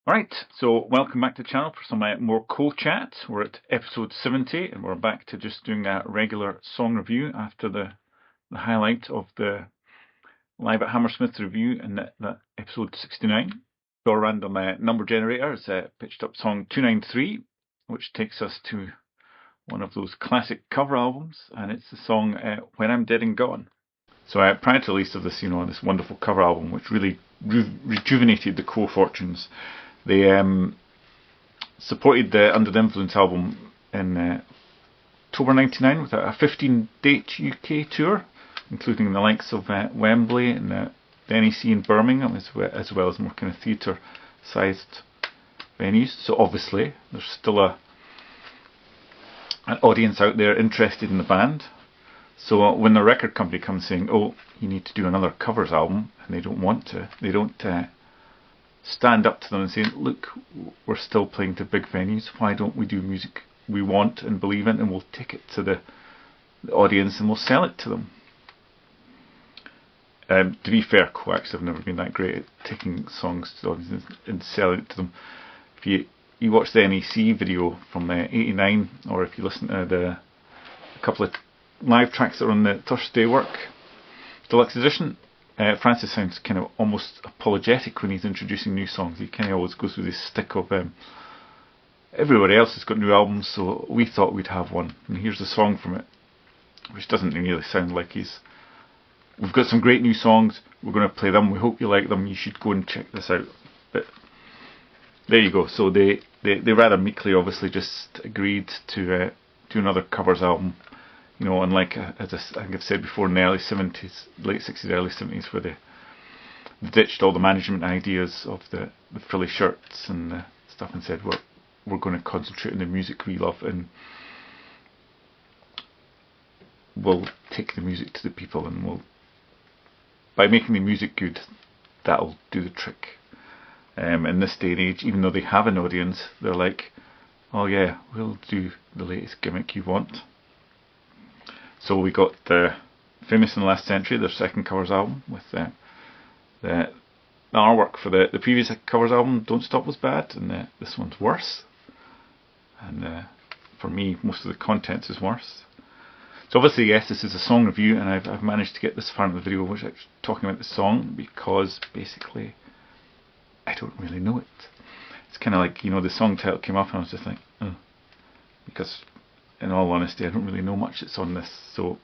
Right, so welcome back to the channel for some more co-chat. We're at episode 70 and we're back to just doing a regular song review after the highlight of the Live at Hammersmith review in that episode 69. Our random number generator has pitched up song 293, which takes us to one of those classic cover albums, and it's the song When I'm Dead and Gone. So prior to the release of this, this wonderful cover album, which really rejuvenated the Quo fortunes, they supported the Under the Influence album in October '99 with a 15-date UK tour, including the likes of Wembley and the NEC in Birmingham, as well as more kind of theatre-sized venues. So obviously there's still an audience out there interested in the band. So when the record company comes saying, "Oh, you need to do another covers album," and they don't stand up to them and say, "Look, we're still playing to big venues. Why don't we do music we want and believe in, and we'll take it to the audience and we'll sell it to them?" To be fair, Coax have never been that great at taking songs to the audience and selling it to them. If you watch the NEC video from '89, or if you listen to a couple of live tracks that are on the Thursday Work Deluxe Edition, Francis sounds kind of almost apologetic when he's introducing new songs. He kind of always goes with this stick of everybody else has got new albums, so we thought we'd have one, and here's a song from it, which doesn't really sound like we've got some great new songs, we're going to play them, we hope you like them, you should go and check this out. But there you go. So they rather meekly obviously just agreed to do another covers album. Unlike, as I think I've said before, in the early 70s, late 60s, early 70s, where they ditched all the management ideas of the frilly shirts and the stuff and said, we're going to concentrate on the music we love, and we'll take the music to the people, and by making the music good, that'll do the trick. In this day and age, even though they have an audience, they're like, "Oh yeah, we'll do the latest gimmick you want." So we got the Famous in the Last Century, their second covers album, with the artwork for the previous covers album, Don't Stop, was bad, and this one's worse. And for me, most of the content is worse. So obviously, yes, this is a song review, and I've managed to get this far in the video, which I'm talking about the song, because basically I don't really know it. It's kind of like, the song title came up and I was just like, oh, because in all honesty, I don't really know much that's on this. So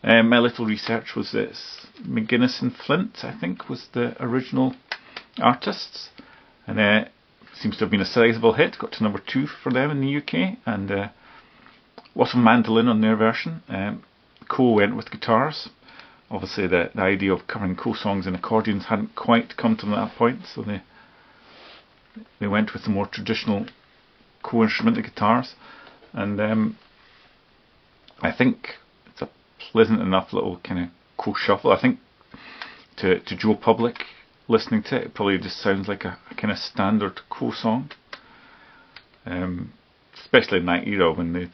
my little research was this: McGuinness and Flint, I think, was the original artists, and it seems to have been a sizable hit. Got to number 2 for them in the UK, and a lot of mandolin on their version. Quo went with guitars. Obviously, the idea of covering Quo songs and accordions hadn't quite come to them at that point, so they went with the more traditional Quo instrumental guitars. And I think it's a pleasant enough little kind of Quo shuffle. I think to Joe Public listening to it, it probably just sounds like a kind of standard Quo song. Especially in that era when they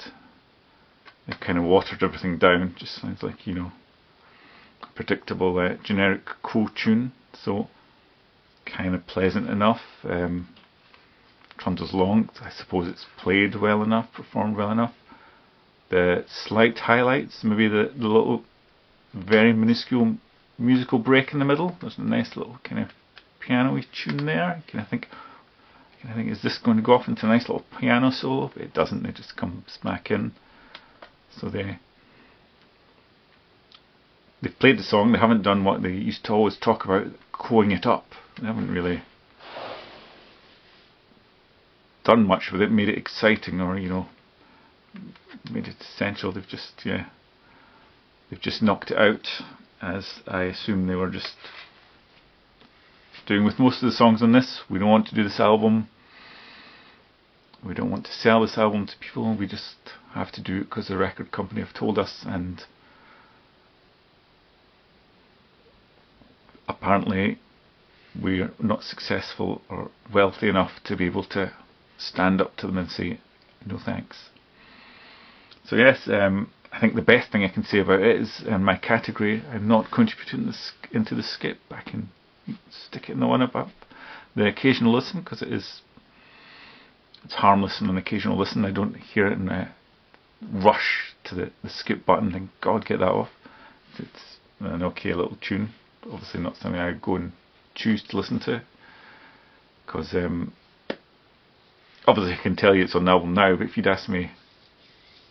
kind of watered everything down. It just sounds like, predictable generic Quo tune. So kind of pleasant enough. Trundles long, I suppose it's played well enough, performed well enough. The slight highlights, maybe the little very minuscule musical break in the middle. There's a nice little kind of piano-y tune there. Can I think, is this going to go off into a nice little piano solo? But it doesn't, they just come smack in. So they've played the song, they haven't done what they used to always talk about, quoing it up. They haven't really done much with it, made it exciting, or made it essential. They've just knocked it out, as I assume they were just doing with most of the songs on this. We don't want to do this album, we don't want to sell this album to people, we just have to do it because the record company have told us, and apparently we're not successful or wealthy enough to be able to stand up to them and say no thanks. So yes, I think the best thing I can say about it is, in my category, I'm not going to put it into the skip. I can stick it in the one above. the occasional listen, because it's harmless and an occasional listen. I don't hear it and rush to the skip button and God, get that off. It's an okay little tune, obviously not something I go and choose to listen to, because obviously I can tell you it's on the album now, but if you'd asked me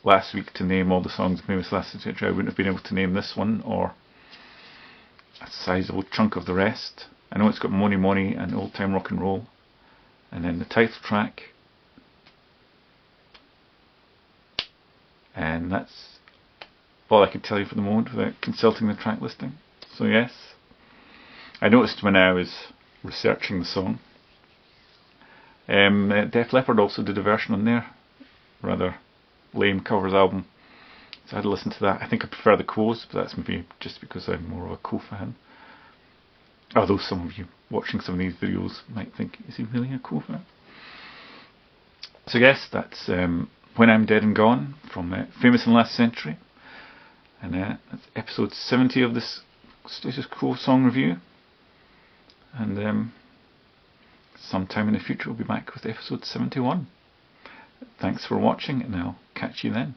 last week to name all the songs Famous Last, etc., I wouldn't have been able to name this one or a sizable chunk of the rest. I know it's got Money Money and Old Time Rock and Roll, and then the title track, and that's all I could tell you for the moment without consulting the track listing. So yes, I noticed when I was researching the song, Def Leppard also did a version on their rather lame covers album, so I had to listen to that. I think I prefer the Quos, but that's maybe just because I'm more of a Quo fan. Although some of you watching some of these videos might think, is he really a Quo fan? So yes, that's When I'm Dead and Gone from Famous in Last Century, and that's episode 70 of this Status Quo song review, and sometime in the future we'll be back with episode 71. Thanks for watching, and I'll catch you then.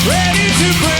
Ready to break.